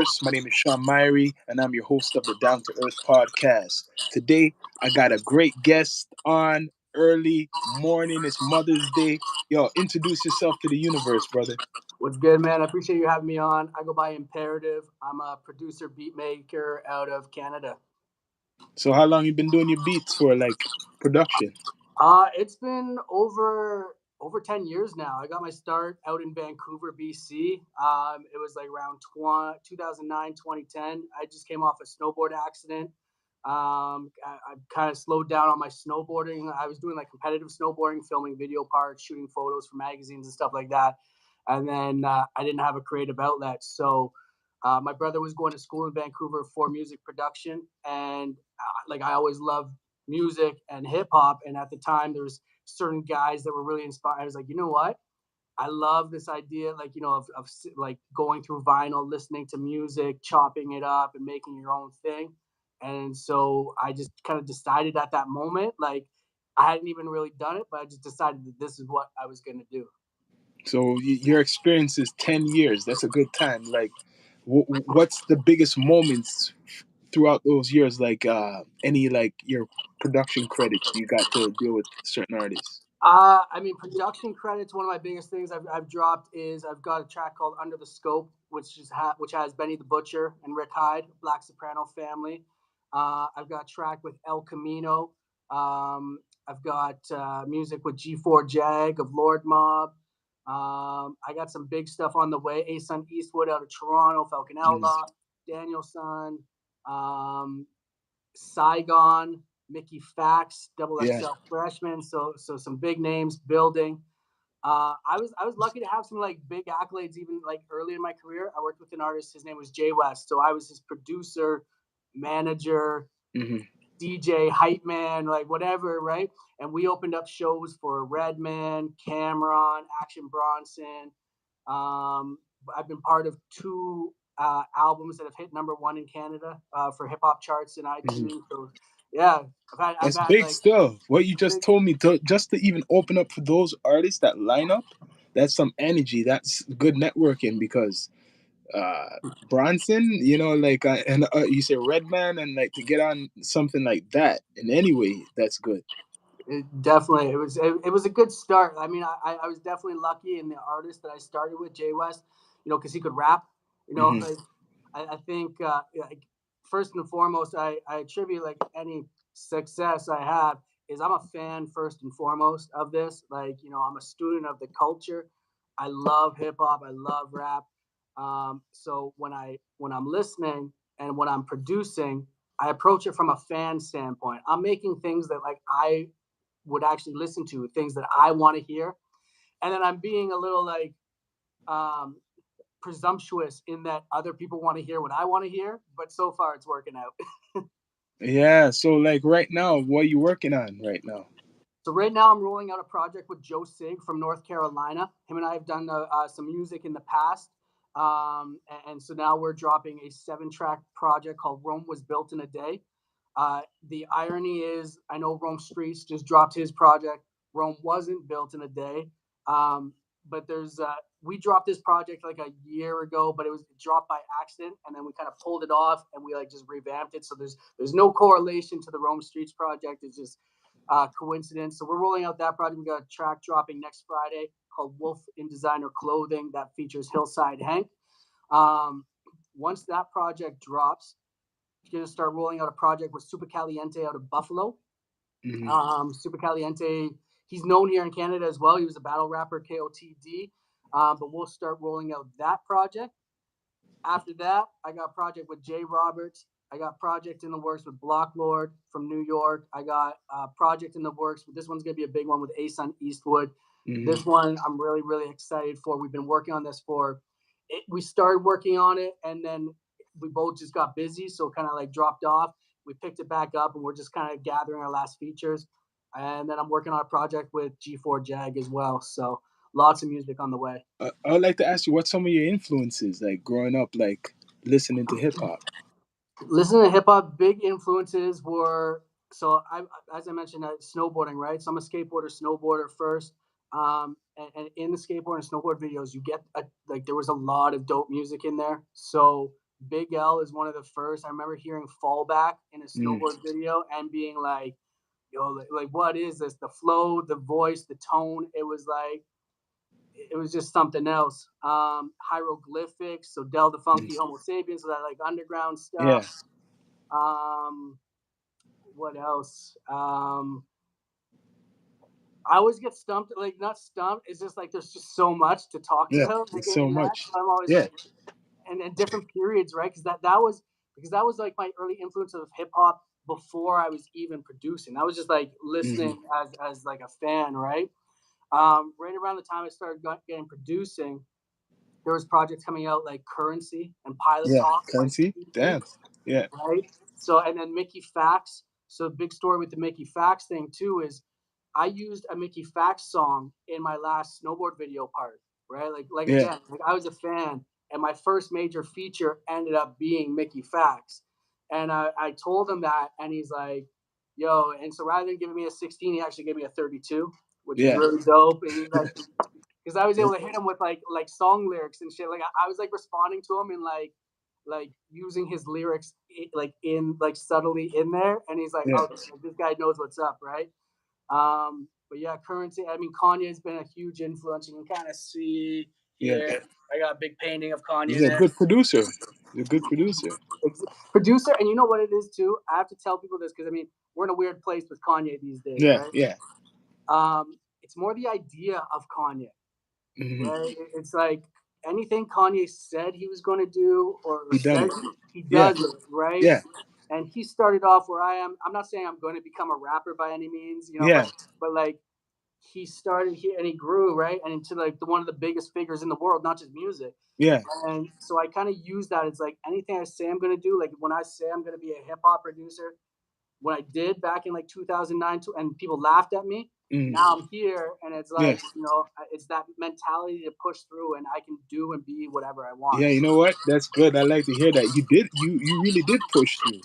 My name is Sean Myrie, and I'm your host of the Down to Earth podcast. Today, I got a great guest on early morning. It's Mother's Day. Yo, introduce yourself to the universe, brother. What's good, man? I appreciate you having me on. I go by Imperative. I'm a producer, beat maker out of Canada. So, how long you been doing your beats for, like production? It's been over 10 years now. I got my start out in Vancouver, BC. It was like around 2009, 2010. I just came off a snowboard accident. I kind of slowed down on my snowboarding. I was doing like competitive snowboarding, filming video parts, shooting photos for magazines and stuff like that. And then I didn't have a creative outlet. So my brother was going to school in Vancouver for music production. And like I always loved music and hip hop. And at the time, there was certain guys that were really inspired. I was like, you know what? I love this idea, like, of like going through vinyl, listening to music, chopping it up and making your own thing. And so I just kind of decided at that moment, like I hadn't even really done it, but I just decided that this is what I was going to do. So, your experience is 10 years. That's a good time. Like, what's the biggest moments throughout those years? Like, any, like, your production credits you got to deal with certain artists? I mean, production credits. One of my biggest things I've dropped is I've got a track called "Under the Scope," which has Benny the Butcher and Rick Hyde, Black Soprano family. I've got a track with El Camino. I've got music with G4 Jag of Lord Mob. I got some big stuff on the way. Ason Eastwood out of Toronto, Falcon Outlaw, Danielson, Saigon, Mickey Fax, Double Yeah. XL freshman. So some big names building. I was lucky to have some like big accolades even like early in my career. I worked with an artist. His name was Jay West. So I was his producer, manager, Hmm. DJ, hype man, like whatever, right? And we opened up shows for Redman, Cameron, Action Bronson. Um, I've been part of two albums that have hit #1 in Canada for hip hop charts and Hmm. iTunes. So yeah, I've That's had big like still. What you just told me, just to even open up for those artists that line up, that's some energy. That's good networking because uh Bronson, like and you say Redman, and like to get on something like that in any way, that's good. definitely it was a good start. I mean, I was definitely lucky in the artist that I started with, Jay West, because he could rap. Hmm. Like I think like, first and foremost, I attribute like any success I have is I'm a fan first and foremost of this. Like I'm a student of the culture. I love hip hop. I love rap. So when I'm listening and when I'm producing, I approach it from a fan standpoint. I'm making things that like I would actually listen to, things that I want to hear, and then I'm being a little like um, presumptuous in that other people want to hear what I want to hear. But so far, it's working out. Yeah. So like right now, what are you working on right now? So right now, I'm rolling out a project with Joe Sig from North Carolina. Him and I have done some music in the past. And so now we're dropping a 7-track project called Rome Was Built in a Day. The irony is, I know Rome Streets just dropped his project. Rome wasn't built in a day. But we dropped this project like a year ago, but it was dropped by accident, and then we kind of pulled it off and we like just revamped it. So there's no correlation to the Rome Streets project. It's just coincidence. So we're rolling out that project. We got a track dropping next Friday called Wolf in Designer Clothing that features Hillside Hank. Um, Once that project drops, we're going to start rolling out a project with Super Caliente out of Buffalo. Hmm. Super Caliente, he's known here in Canada as well. He was a battle rapper, KOTD. But we'll start rolling out that project. After that, I got a project with Jay Roberts. I got project in the works with Block Lord from New York. I got a project in the works, but this one's gonna be a big one with Ason Eastwood. Hmm. This one I'm really, really excited for. We've been working on this we started working on it and then we both just got busy, so kind of like dropped off. We picked it back up and we're just kind of gathering our last features. And then I'm working on a project with G4 Jag as well. So lots of music on the way. I would like to ask you what some of your influences, like growing up, like listening to hip hop. Listening to hip hop, big influences were as I mentioned, snowboarding, right? So I'm a skateboarder, snowboarder first. And in the skateboard and snowboard videos, you get like there was a lot of dope music in there. So Big L is one of the first. I remember hearing Fallback in a Mm. snowboard video and being like, yo, like what is this? The flow, the voice, the tone. It was just something else. Hieroglyphics, so Del the Mm. Funky Homo Sapiens, so that like underground stuff. Yeah. Um, what else? I always get stumped, like not stumped. It's just like there's just so much to talk Yeah. about, like It's so in that. much. So I'm always Yeah. like, and different periods, right? Because that was like my early influence of hip hop before I was even producing. I was just like Hmm. listening as like a fan, right? Right around the time I started getting producing, there was projects coming out like Currency and Pilot Yeah. Talk by Currency. Stevie, Damn. Yeah. right? So and then Mickey Fax. So the big story with the Mickey Fax thing too is I used a Mickey Fax song in my last snowboard video part, right? Like Yeah. again, like I was a fan, and my first major feature ended up being Mickey Fax, and I told him that, and he's like, "Yo," and so rather than giving me a 16, he actually gave me a 32, which was Yeah. really dope, and he's like, because I was able to hit him with like song lyrics and shit. Like I was like responding to him and like using his lyrics like in like subtly in there, and he's like, Yeah. "Oh, this guy knows what's up," right? But yeah, Currency. I mean, Kanye's been a huge influence. You can kind of see Yeah. here. I got a big painting of Kanye He's a there. good producer. He's a good producer. Producer, and you know what it is too. I have to tell people this because I mean, we're in a weird place with Kanye these days, Yeah. right? Yeah. It's more the idea of Kanye, Hmm. right? It's like anything Kanye said he was going to do or He done says it. he Yeah. does it, right? Yeah. And he started off where I am. I'm not saying I'm going to become a rapper by any means, Yeah. but like he started here and he grew right and into like one of the biggest figures in the world, not just music. Yeah. And so I kind of use that as like anything I say I'm going to do. Like when I say I'm going to be a hip hop producer, when I did back in like 2009, and people laughed at me. Hmm. Now I'm here, and it's Yeah. like it's that mentality to push through, and I can do and be whatever I want. Yeah. You know what? That's good. I like to hear that. You did. You really did push through.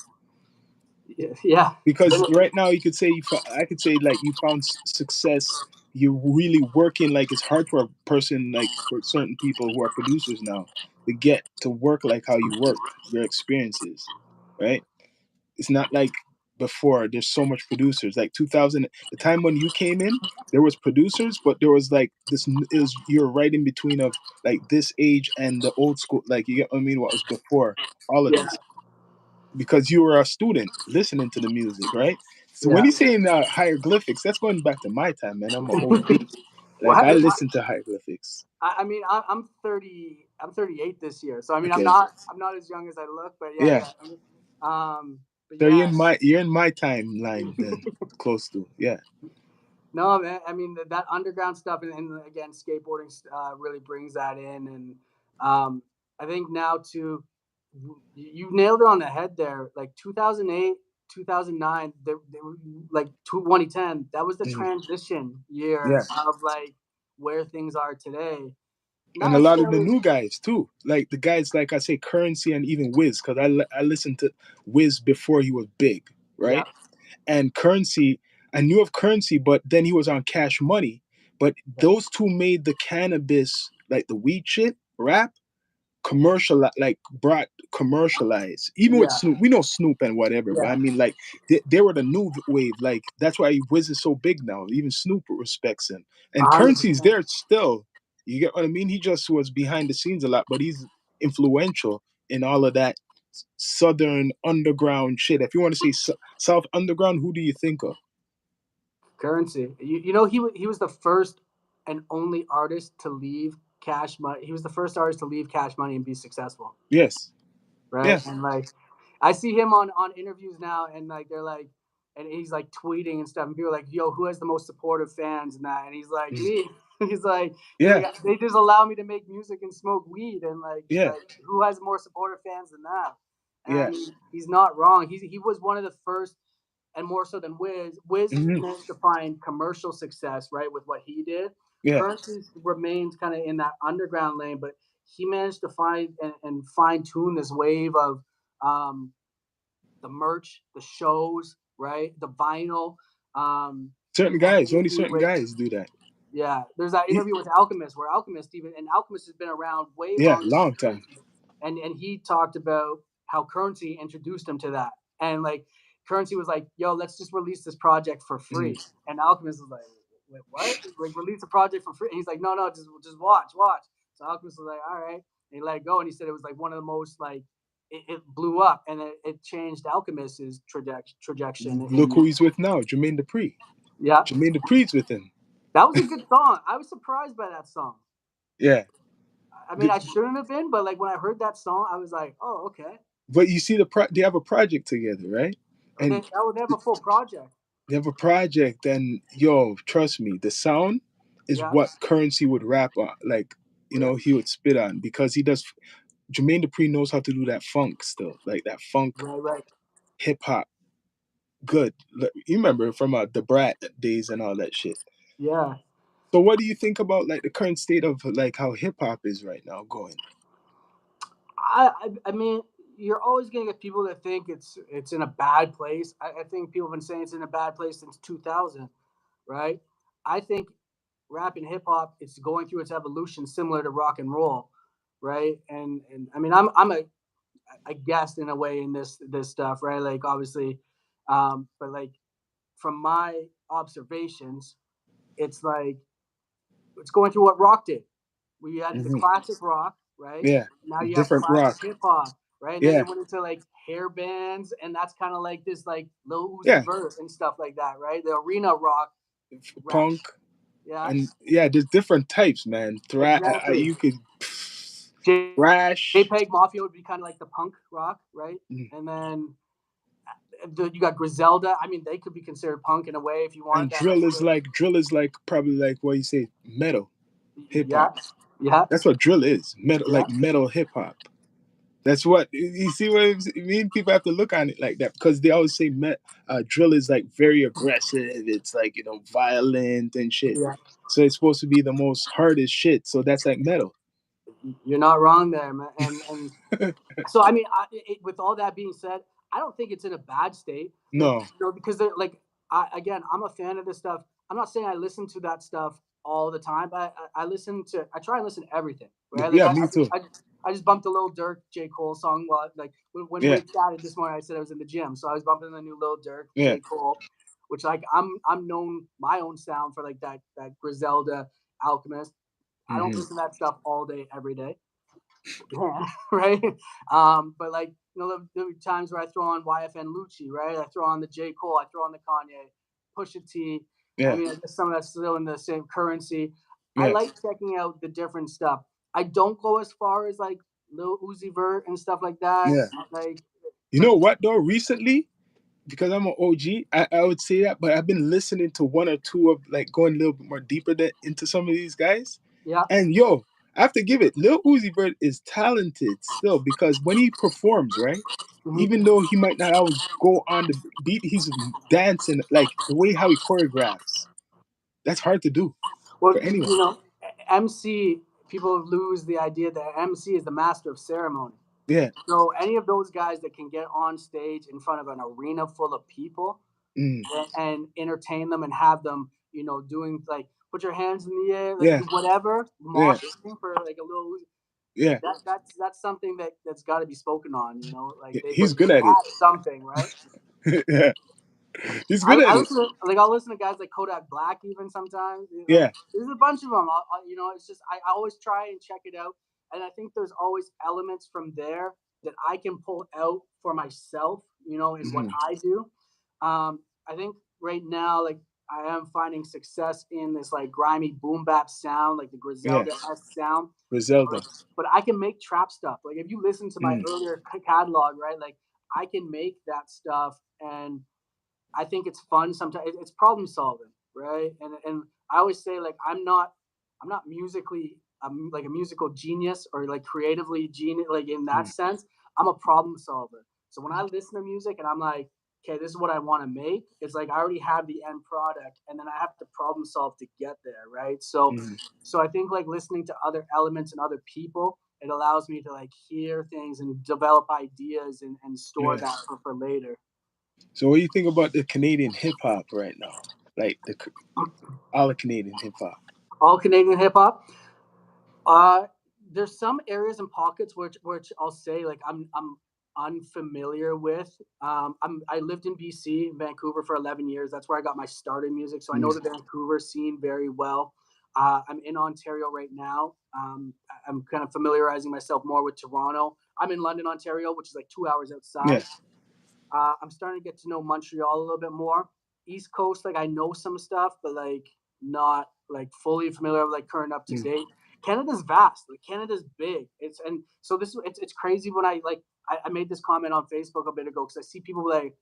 Yeah, Because right now you could say I could say like you found success. You're really working. Like it's hard for a person, like for certain people who are producers now, to get to work like how you worked. Your experiences, right? It's not like before. There's so much producers. Like 2000, the time when you came in, there was producers, but there was like this. Is you're right in between of like this age and the old school. Like you get what I mean? What was before all of yeah, this? Because you were a student listening to the music, right? So when yeah. he's saying hieroglyphics, that's going back to my time, man. I'm an OG. Like Well, I listen to hieroglyphics. I mean, I'm 30. I'm 38 this year, so I mean, Okay. I'm not as young as I look, but yeah, Yeah. yeah. But So yeah, you're in my timeline then, close to. Yeah. no, man. I mean that underground stuff, and again, skateboarding really brings that in, and I think now too, you nailed it on the head there. Like 2008, 2009, like 2010. That was the Mhm. transition year Yeah. of like where things are today. Not And a lot of the necessarily. new guys too, like the guys like I say, Currency and even Wiz, because I listened to Wiz before he was big, Yeah, right? And Currency, I knew of Currency, but then he was on Cash Money. But yeah, those two made the cannabis, like the weed shit, rap commercial, like brought commercialized. Even with yeah, Snoop, we know Snoop and whatever, but I yeah. mean, like they were the new wave. Like that's why Wiz is so big now. Even Snoop respects him, and 100%. Currency's there still. You get what I mean? He just was behind the scenes a lot, but he's influential in all of that southern underground shit. If you want to say South underground, who do you think of? Currency. You know, he was the first and only artist to leave Cash Money. He was the first artist to leave Cash Money and be successful, Yes, right? yeah, And like, I see him on interviews now, and like they're like, and he's like tweeting and stuff, and people are like, "Yo, who has the most supportive fans?" And that, and he's like, mm, "Me." He's yeah, like, they just allow me to make music and smoke weed, and yeah, like who has more supportive fans than that? And I yeah, mean, he's not wrong. He was one of the first and more so than Wiz. Wiz hmm, managed to find commercial success, right, with what he did. yeah. Currency remains kind of in that underground lane, but he managed to find and fine tune this wave of um, the merch, the shows, right, the vinyl. Certain There's that guys, only interview certain with guys do that. yeah, there's that He- interview with Alchemist where Alchemist has been around way yeah, longer than long time. Currency, and he talked about how Currency introduced him to that, and like Currency was like, "Yo, let's just release this project for Mhm. free," and Alchemist was like, "Wait, what? Like release a project for free?" And he's like, "No, no, just watch." So Alchemist was like, "All right," and he let it go, and he said it was like one of the most like it blew up, and it changed Alchemist's trajectory Look in who he's with now, Jermaine Dupri. yeah. Jermaine Dupri's with him. That was a good song. I was surprised by that song. Yeah. I mean, The- I shouldn't have been, but like when I heard that song, I was like, "Oh, okay." but you see, they have a project together, right? And They have a full project. they have a project, and yo, trust me, the sound is Yeah, what Currency would rap on. Like, yeah, he would spit on because he does. Jermaine Dupri knows how to do that funk still, like that funk right, right. hip hop. Good. You remember from the Brat days and all that shit. Yeah, So, what do you think about like the current state of like how hip hop is right now going? I mean, you're always gonna get people that think it's in a bad place. I think people have been saying it's in a bad place since 2000, right? I think rap and hip hop it's going through its evolution similar to rock and roll, right? And I mean, I'm a guest in a way in this stuff, right? Like obviously, but like from my observations, it's like it's going through what rock did. We had the Hmm. classic rock, right? Yeah, Now you have different classic rock. hip hop, right? And then they Yeah, went into like hair bands, and that's kind of like this like Lil Uzi yeah, Vert and stuff like that, right? The arena rock rap, punk yeah, and yeah, there's different types, man. exactly. You could J- thrash. JPEG Mafia would be kind of like the punk rock, right? Mm. And then you got Griselda. I mean, they could be considered punk in a way if you And wanted that. Like, drill is like probably like what you say metal hip yeah, hop. yeah, That's what drill is. Metal, yeah. like metal hip hop. That's what you see. What I mean? People have to look on it like that because they always say drill is like very aggressive. It's like violent and shit. Yeah, So it's supposed to be the most hardest shit. So that's like metal. you're not wrong there, man. And so I mean, with all that being said, I don't think it's in a bad state. Like No. because they're like, again, I'm a fan of this stuff. I'm not saying I listen to that stuff all the time, but I listen to I try and listen to everything, right? Like Yeah, me too. I just bumped a little Dirk J Cole song while like when we Yeah, chatted this morning. I said I was in the gym, so I was bumping the new Lil Dirk yeah. J Cole, which like I'm known my own sound for like that Griselda Alchemist. I don't Hmm. listen to that stuff all day every day. Yeah, right? But like, there'll be times where I throw on YFN Lucci, right? I throw on the J. Cole, I throw on the Kanye, Pusha T. I Yeah, mean, I guess some of that's still in the same currency. I yeah, like checking out the different stuff. I don't go as far as like Lil Uzi Vert and stuff like that. yeah. Like, You but know what though? Recently, because I'm an OG, I would say that, but I've been listening to one or two of like going a little bit more deeper into some of these guys. yeah, And yo, I have to give it, Lil Uzi Vert is talented still because when he performs, right? mhm. Even though he might not always go on the beat, he's dancing like the way how he choreographs. That's hard to do Well, for anyone. MC people lose the idea that MC is the master of ceremony. Yeah. So any of those guys that can get on stage in front of an arena full of people Mm. and entertain them and have them, doing like put your hands in the air, like Yeah. whatever, Yeah. moshing for like a little. Yeah. That's something that's got to be spoken on. Like Yeah. He's they good at it. have something, right? Yeah. He's good at I it. listen to like I'll listen to guys like Kodak Black even sometimes. Yeah. There's a bunch of them. It's just I always try and check it out, and I think there's always elements from there that I can pull out for myself. In what Hmm. I do. I think right now, like I am finding success in this like grimy boom bap sound, like the Yeah. Griselda S sound. Griselda. But I can make trap stuff. Like if you listen to my Mm. earlier catalog, right? Like I can make that stuff and I think it's fun sometimes. It's problem solving, right? And I always say like I'm not musically like a musical genius or like creatively genius like in that Mm. sense. I'm a problem solver. So when I listen to music and I'm like, okay, this is what I want to make. It's like I already have the end product, and then I have to problem solve to get there, right? So Mm. so I think like listening to other elements and other people. It allows me to like hear things and develop ideas and store Yeah. that for later. So what do you think about the Canadian hip hop right now? Like all the Canadian hip hop. All Canadian hip hop. Uh, there's some areas and pockets which I'll say like I'm unfamiliar with. I lived in BC, Vancouver for 11 years. That's where I got my start in music, so I know Mm. the Vancouver scene very well. I'm in Ontario right now. I'm kind of familiarizing myself more with Toronto. I'm in London, Ontario, which is like 2 hours outside. Yeah. I'm starting to get to know Montreal a little bit more. East Coast, like I know some stuff, but like not like fully familiar with like current up to Mm. date. Canada's vast. Like Canada's big. It's and so this it's crazy when I made this comment on Facebook a bit ago because I see people like,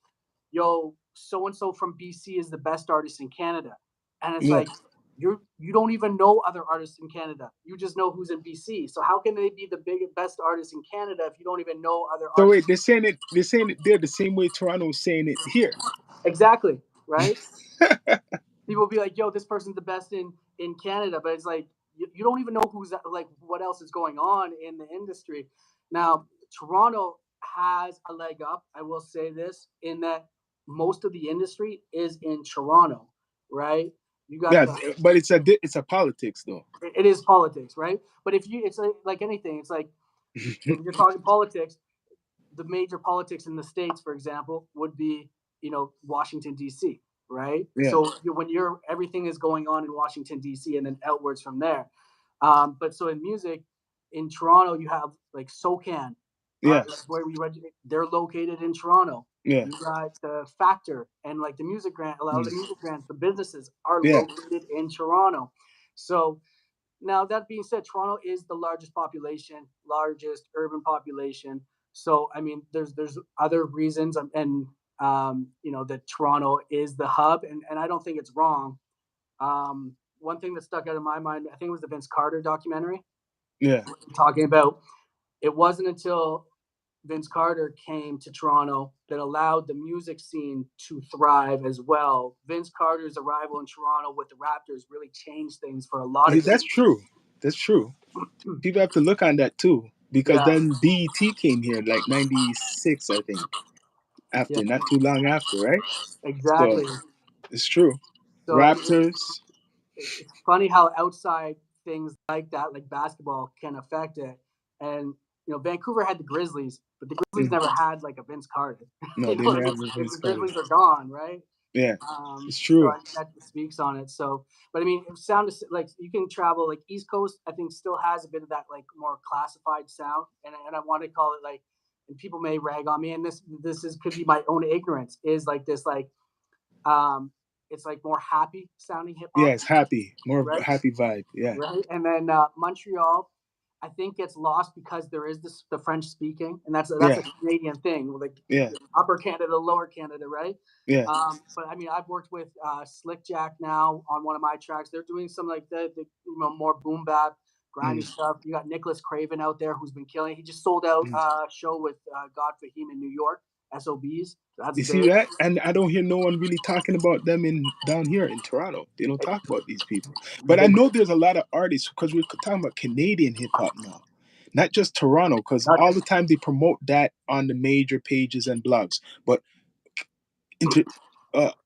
yo, so and so from BC is the best artist in Canada, and it's Yeah. like you don't even know other artists in Canada. You just know who's in BC. So how can they be the best artists in Canada if you don't even know other So wait, artists? they're saying it there the same way Toronto's saying it here. Exactly, right? People will be like, "Yo, this person's the best in Canada," but it's like you don't even know who's like what else is going on in the industry. Now, Toronto has a leg up. I will say this in that most of the industry is in Toronto, right? You got Yeah, the but it's a politics though. it is politics, right? But if you, it's like anything. It's like if you're talking politics, the major politics in the states, for example, would be Washington D.C. Right. Yeah. So when you're everything is going on in Washington D.C. and then outwards from there. But so in music, in Toronto, you have like SoCan, like Yes. where they're located in Toronto. Yeah. You got the Factor and like the music grant, a lot of the Mm. music grants, the businesses are Yeah. located in Toronto. So now, that being said, Toronto is the largest population, largest urban population. So, I mean, there's other reasons, and that Toronto is the hub, and I don't think it's wrong. One thing that stuck out in my mind, I think it was the Vince Carter documentary, Yeah. talking about it wasn't until Vince Carter came to Toronto that allowed the music scene to thrive as well. Vince Carter's arrival in Toronto with the Raptors really changed things for a lot Yeah, of that's kids. true. That's true. People have to look on that too because Yeah, then BET came here like 96, I think, yeah, after, not too long after, right? exactly. So it's true. So I mean, Raptors. it's funny how outside things like that, like basketball, can affect it. And Vancouver had the Grizzlies, but the Grizzlies Mm. never had like a Vince Carter. No, You know they what I never mean? have a Like Vince the Carter. Grizzlies are gone, right? Yeah, it's So true. I think that speaks on it. So, but I mean, it sound like you can travel like East Coast. I think still has a bit of that like more classified sound, and I want to call it like, and people may rag on me, and this is could be my own ignorance. Is like this like um, it's like more happy sounding hip Yeah, hop, it's happy, more of a right? happy vibe. Yeah, Right? And then Montreal, I think gets lost because there is the French speaking, and that's a yeah, Canadian thing, like yeah, Upper Canada, Lower Canada, right? yeah. But I mean, I've worked with Slick Jack now on one of my tracks. They're doing some like the more boom bap, grimy Mm. stuff. You got Nicholas Craven out there who's been killing. He just sold out Mm. a show with God Fahim in New York, SOBs. So that's You see big. that? And I don't hear no one really talking about them in down here in Toronto. They don't talk about these people. But I Big. know there's a lot of artists because we're talking about Canadian hip hop now, not just Toronto. Because Not all the time they promote that on the major pages and blogs. But inter,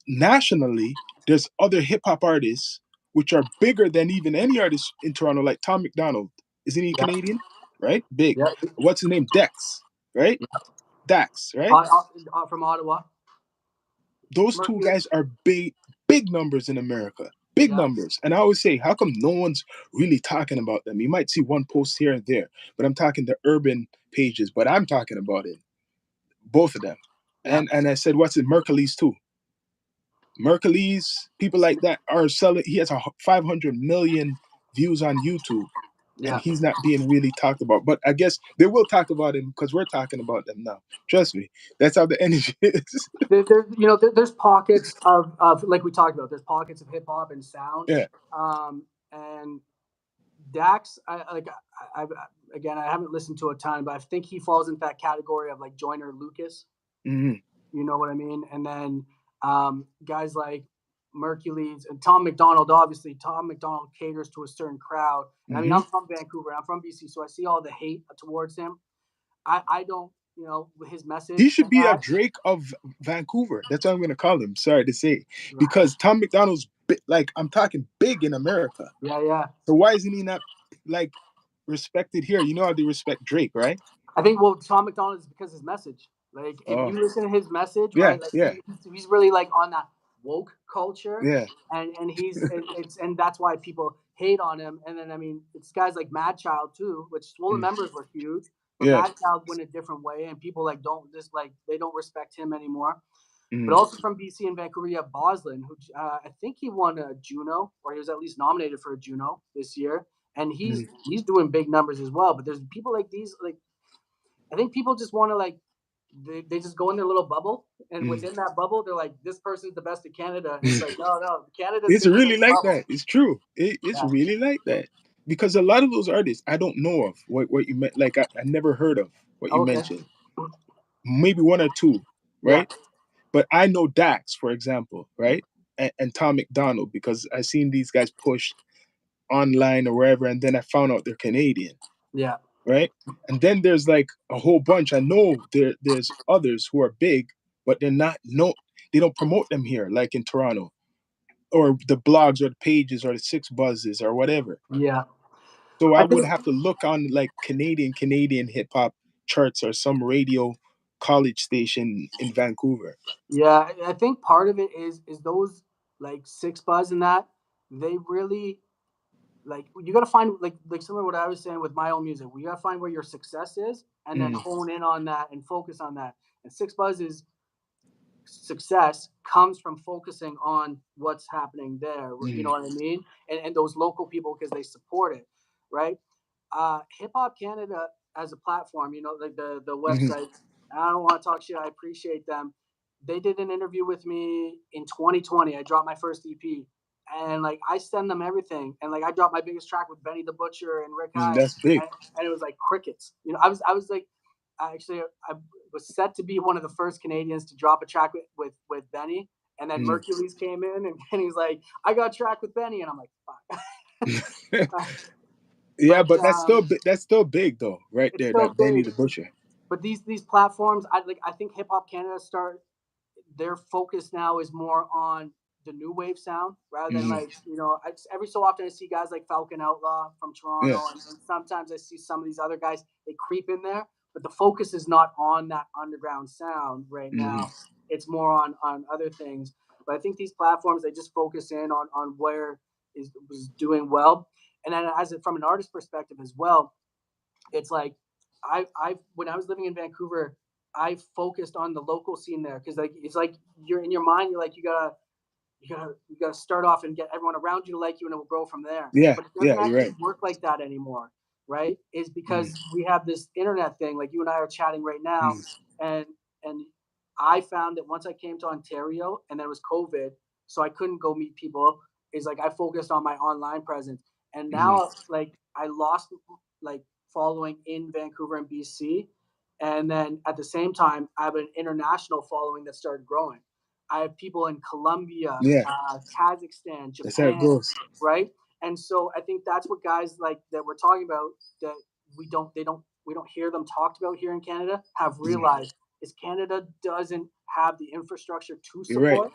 nationally, there's other hip hop artists which are bigger than even any artist in Toronto, like Tom McDonald. Isn't he yeah, Canadian? Right? Big. yeah, What's his name? Dex. Right? yeah. Dax. Right? From Ottawa. Those two Mercury. guys are big numbers in America. Big Yeah, numbers. And I always say, how come no one's really talking about them? You might see one post here and there, but I'm talking the urban pages, but I'm talking about it. Both of them. yeah, And I said, what's it? Mercules too. Mercules, people like that are selling. He has 500 million views on YouTube, and yeah. he's not being really talked about. But I guess they will talk about him because we're talking about them now. Trust me, that's how the energy is. There's pockets of like we talked about. There's pockets of hip hop and sound, Yeah. and Dax. Again, I haven't listened to a ton, but I think he falls into that category of like Joyner Lucas. Hmm. You know what I mean? And then guys like Mercules and Tom McDonald. Obviously, Tom McDonald caters to a certain crowd. And I mean, Hmm. I'm from Vancouver. I'm from BC, so I see all the hate towards him. I don't, his He message should and be a that. Drake of Vancouver. That's what I'm going to call him. Sorry to say, Right. because Tom McDonald's like I'm talking big in America. Yeah, yeah. So why isn't he not like? respected here. You know how they respect Drake, right? I think well, Tom McDonald is because his message. Like if Oh, you listen to his message, yeah, right? Like yeah, he's really like on that woke culture, yeah. and it's and that's why people hate on him. And then I mean, it's guys like Mad Child too, which Swollen Mm, Members were huge, but yeah. Mad Child went a different way, and people like don't just like they don't respect him anymore. But Mm, also from BC and Vancouver, you have Boslin, who I think he won a Juno, or he was at least nominated for a Juno this year, and mm, he's doing big numbers as well. But there's people like these, like I think people just want to like they just go in their little bubble, and mm. within that bubble, they're like, this person's the best in Canada, and it's like, no, no, Canada's It's bigger than really the like bubble. that. It's true. It's Yeah. really like that because a lot of those artists I don't know of. What you meant, like I never heard of what you Okay. mentioned. Maybe one or two, Yeah. right? But I know Dax, for example, right? And Tom McDonald because I seen these guys push online or wherever, and then I found out they're Canadian, Yeah. right? And then there's like a whole bunch. I know there's others who are big, but they're not no. They don't promote them here, like in Toronto, or the blogs or the pages or the six buzzes or whatever. Yeah. So I I would think. have to look on like Canadian hip hop charts or some radio college station in Vancouver. Yeah, I think part of it is those like six buzz and that they really like you got to find like similar to what I was saying with my own music. We got to find where your success is and then Mm, hone in on that and focus on that. And six buzz is success comes from focusing on what's happening there. You mm, know what I mean? And those local people because they support it, right? Hip Hop Canada as a platform, you know, like the mhm. website. I don't want to talk shit. I appreciate them. They did an interview with me in 2020. I dropped my first EP, and like I send them everything, and like I dropped my biggest track with Benny the Butcher and Rick High, That's big. and it was like crickets. You know, I was like, I was set to be one of the first Canadians to drop a track with Benny, and then Mm. Mercury's came in, and he's like, I got a track with Benny, and I'm like, fuck. Yeah, but but that's still big though, right it's there. still That Benny big. the Butcher. But these platforms, I think Hip Hop Canada start their focus now is more on the new wave sound rather than Hmm. like every so often I see guys like Falcon Outlaw from Yeah. Toronto, and sometimes I see some of these other guys they creep in there, but the focus is not on that underground sound right Hmm. now. It's more on other things. But I think these platforms they just focus in on where is was doing well, and then as from an artist perspective as well, it's like I when I was living in Vancouver, I focused on the local scene there because like it's like you're in your mind, you're like you gotta start off and get everyone around you to like you, and it will grow from there. Yeah, But it yeah, doesn't you're actually right. work like that anymore, right? Is Mm, because we have this internet thing. Like you and I are chatting right now, mm, and and I found that once I came to Ontario, and there was COVID, so I couldn't go meet people. Is like I focused on my online presence, and mm. now like I lost like following in Vancouver and BC, and then at the same time I have an international following that started growing. I have people in Colombia, Yeah, Kazakhstan, that's how it Japan, goes. right? And so I think that's what guys like that we're talking about that we don't hear them talked about here in Canada have Mm, realized is Canada doesn't have the infrastructure to you're right. support,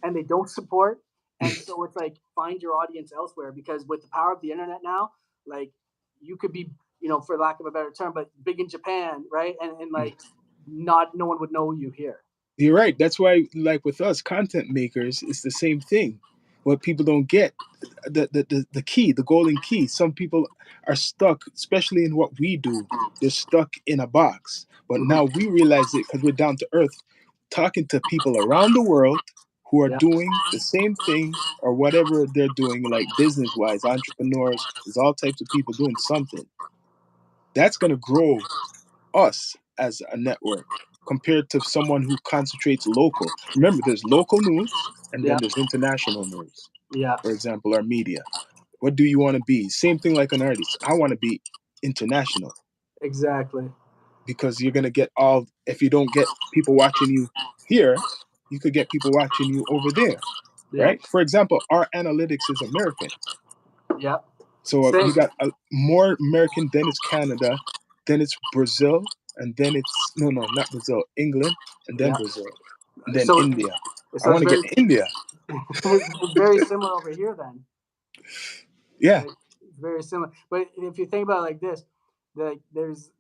and they don't support. And so it's like find your audience elsewhere because with the power of the internet now, like you could be, for lack of a better term, but big in Japan, right? And Mm. like not no one would know you here. You're right. That's why, like with us, content makers, it's the same thing. What people don't get, the key, the golden key. Some people are stuck, especially in what we do. They're stuck in a box. But now Mhm. we realize it because we're down to earth, talking to people around the world who are Yeah. doing the same thing or whatever they're doing, like business wise, entrepreneurs. There's all types of people doing something. That's gonna grow us as a network compared to someone who concentrates local. Remember, there's local news and Yeah. then there's international news, Yeah. for example, our media. What do you want to be? Same thing like an artist. I want to be international Exactly. because you're going to get all, if you don't get people watching you here, you could get people watching you over there, Yeah. right? For example, our analytics is American. Yeah. So Same. you got more American, then it's Canada, then it's Brazil, and then it's no, not Brazil, England, and then Yeah. Brazil, and then So India. I so want to get to India. it's very similar over here then. Yeah, Like very similar. But if you think about it like this, like there's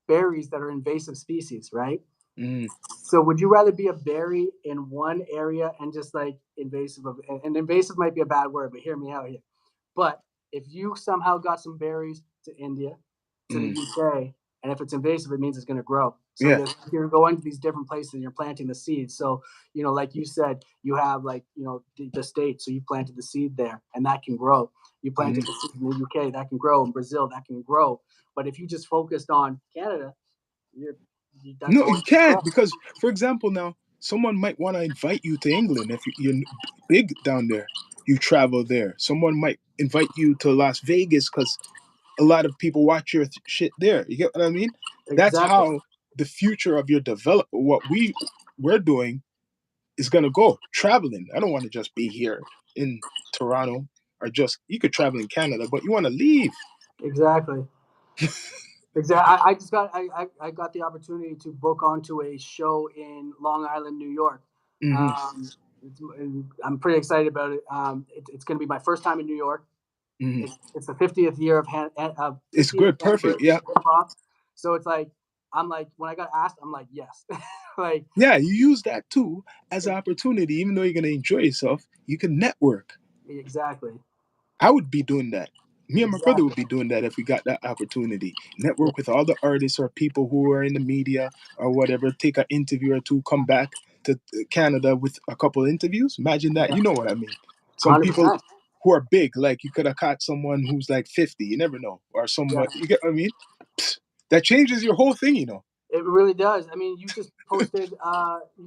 berries that are invasive species, right? Mm, So would you rather be a berry in one area and just like invasive of, and invasive might be a bad word, but hear me out here. But if you somehow got some berries to India, to the mm. UK, and if it's invasive, it means it's going to grow. So Yeah. you're going to these different places and you're planting the seeds. So, like you said, you have like, the States. So you planted the seed there and that can grow. You planted Mm. the seed in the UK, that can grow. In Brazil, that can grow. But if you just focused on Canada, you're, that's No, all you you can grow. can't because, for example, now someone might want to invite you to England if you're big down there. You travel there. Someone might invite you to Las Vegas because a lot of people watch your shit there. You get what I mean? That's Exactly. how the future of your develop what we're doing is gonna go. Traveling. I don't want to just be here in Toronto or just you could travel in Canada, but you want to leave. Exactly. Exactly. I just got I got the opportunity to book onto a show in Long Island, New York. Hmm. Um, I'm pretty excited about it. It's going to be my first time in New York. Hmm. It's the 50th year of It's 50th good, perfect. anniversary Yeah, of hip hop. So it's like I'm like when I got asked, I'm like yes, like yeah. You use that too as an opportunity, even though you're gonna enjoy yourself. You can network. exactly, I would be doing that. Me and my brother would exactly. be doing that if we got that opportunity. Network with all the artists or people who are in the media or whatever. Take an interview or two. Come back to Canada with a couple interviews. Imagine that. You know what I mean? Some people 100%. who are big, like you could have caught someone who's like 50. You never know, or Yeah. someone. You get what I mean? Psst, that changes your whole thing. You know? It really does. I mean, you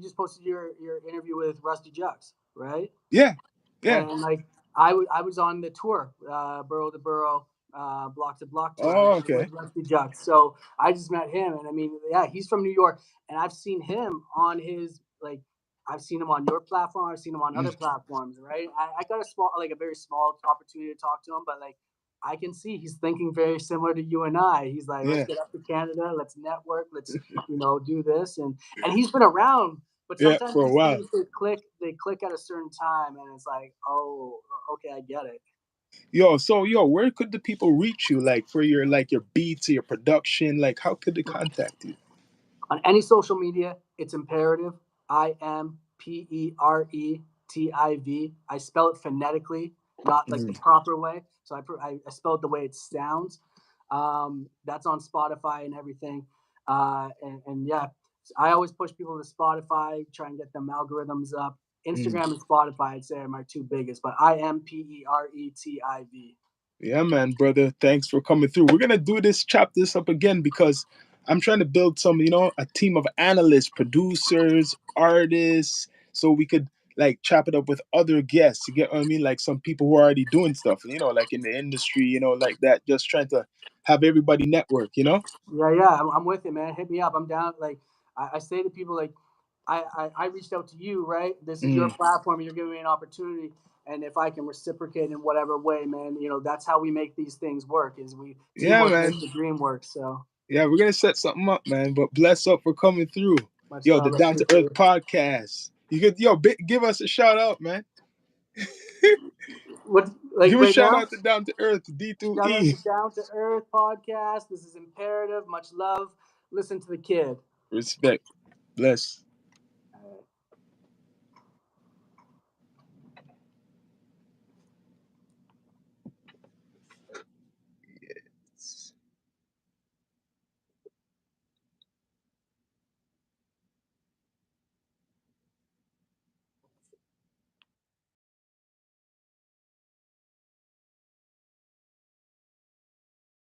just posted your interview with Rusty Jux, right? Yeah, yeah. And like I was on the tour, borough to borough, block to block tour Oh, with okay. Rusty Jux. So I just met him, and I mean, yeah, he's from New York, and I've seen him on his like. I've seen him on your platform. I've seen him on other Mm, platforms, right? I got like a very small opportunity to talk to him, but like I can see he's thinking very similar to you and I. He's like, let's yeah, get up to Canada, let's network, let's do this, and he's been around, but yeah. sometimes For a these while. things they click at a certain time, and it's like, oh, okay, I get it. Yo, where could the people reach you? Like for your beats, or your production. Like how could they contact you? On any social media, it's imperative. IMPERETIV. I spell it phonetically, not like the Mm, proper way. So I spell it the way it sounds. That's on Spotify and everything. And yeah, I always push people to Spotify, try and get them algorithms up. mm. Instagram and Spotify, I'd say, are my two biggest, but IMPERETIV. Yeah, man, brother. Thanks for coming through. We're gonna do this, chop this up again because I'm trying to build a team of analysts, producers, artists, so we could like chop it up with other guests. You get what I mean? Like some people who are already doing stuff, like in the industry, like that. Just trying to have everybody network. Yeah, yeah, I'm with it, man. Hit me up. I'm down. Like I say to people, like I reached out to you, right? This is your Mm. platform. You're giving me an opportunity, and if I can reciprocate in whatever way, man, that's how we make these things work. Is we Yeah, teamwork makes man. the dream work. So Yeah, we're gonna set something up, man. But bless up for coming through. much Yo, the love. I Down to appreciate Earth it. podcast. You could give us a shout out, man. What like Give a right shout now? out to Down to Earth Shout out D2E. to Down to Earth podcast. This is imperative. Much love. Listen to the kid. Respect. Bless.